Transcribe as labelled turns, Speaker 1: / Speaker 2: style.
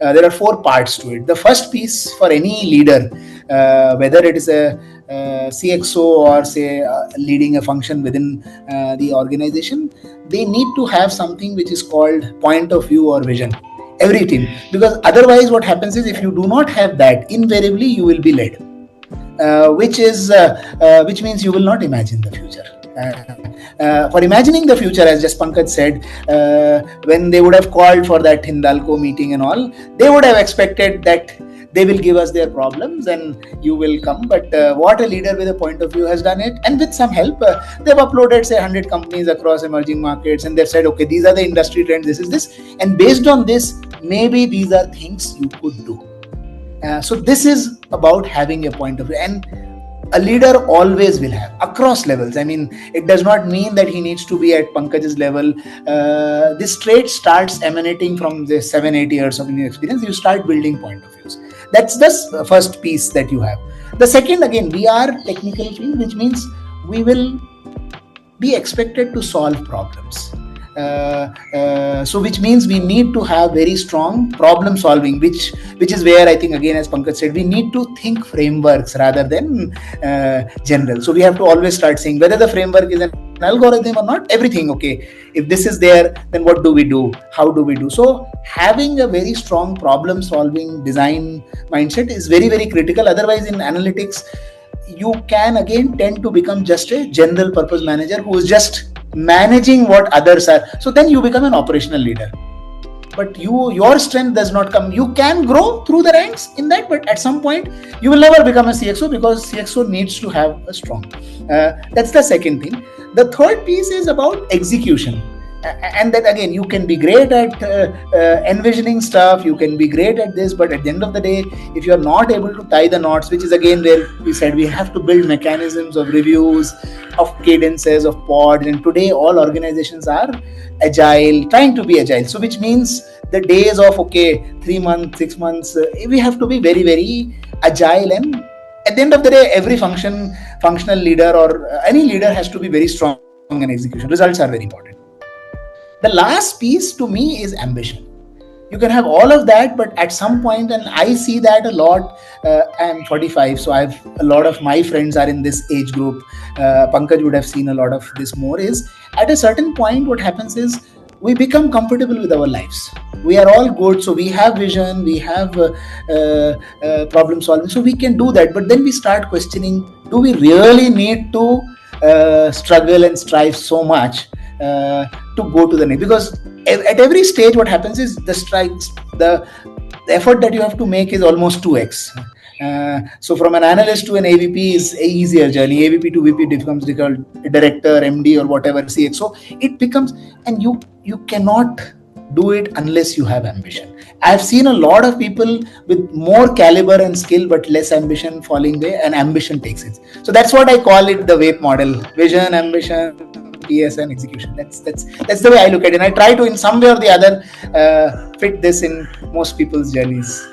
Speaker 1: There are four parts to it. The first piece for any leader, whether it is a CXO or say leading a function within the organization, they need to have something which is called point of view or vision. Every team, because otherwise what happens is if you do not have that, invariably you will be led, which means you will not imagine the future. For imagining the future, as just Pankaj said, when they would have called for that Hindalco meeting and all, they would have expected that they will give us their problems and you will come. But what a leader with a point of view has done it, and with some help, they've uploaded say 100 companies across emerging markets, and they've said, okay, these are the industry trends, this is this, and based on this, maybe these are things you could do. So this is about having a point of view, and a leader always will have across levels. I mean, it does not mean that he needs to be at Pankaj's level. This trait starts emanating from the 7-8 years of experience. You start building point of views. That's the first piece that you have. The second, again, we are technical field, which means we will be expected to solve problems. So which means we need to have very strong problem solving, which is where I think, again, as Pankaj said, we need to think frameworks rather than general. So we have to always start saying whether the framework is an algorithm or not, everything, okay, if this is there, then what do we do, how do we do? So having a very strong problem solving design mindset is very, very critical. Otherwise, in analytics, you can again tend to become just a general purpose manager who is just managing what others are. So then you become an operational leader, but your strength does not come. You can grow through the ranks in that, but at some point you will never become a CXO, because CXO needs to have a strong. That's the second thing. The third piece is about execution. And that again, you can be great at envisioning stuff, you can be great at this, but at the end of the day, if you're not able to tie the knots, which is again where we said we have to build mechanisms of reviews, of cadences, of pods, and today all organizations are agile, trying to be agile. So which means the days of, okay, 3 months, 6 months, we have to be very, very agile. And at the end of the day, every functional leader or any leader has to be very strong in execution. Results are very important. The last piece to me is ambition. You can have all of that, but at some point, and I see that a lot, I'm 45, so a lot of my friends are in this age group. Pankaj would have seen a lot of this more, is at a certain point, what happens is we become comfortable with our lives. We are all good, so we have vision, we have problem solving, so we can do that. But then we start questioning, do we really need to struggle and strive so much to go to the next? Because at every stage what happens is the effort that you have to make is almost 2x. So from an analyst to an AVP is a easier journey. AVP to VP becomes director, MD, or whatever, CXO. It becomes, and you cannot do it unless you have ambition. I've seen a lot of people with more caliber and skill but less ambition falling away, and ambition takes it. So that's what I call it, the WAPE model: vision, ambition, PS, and execution. That's the way I look at it. And I try to, in some way or the other, fit this in most people's journeys.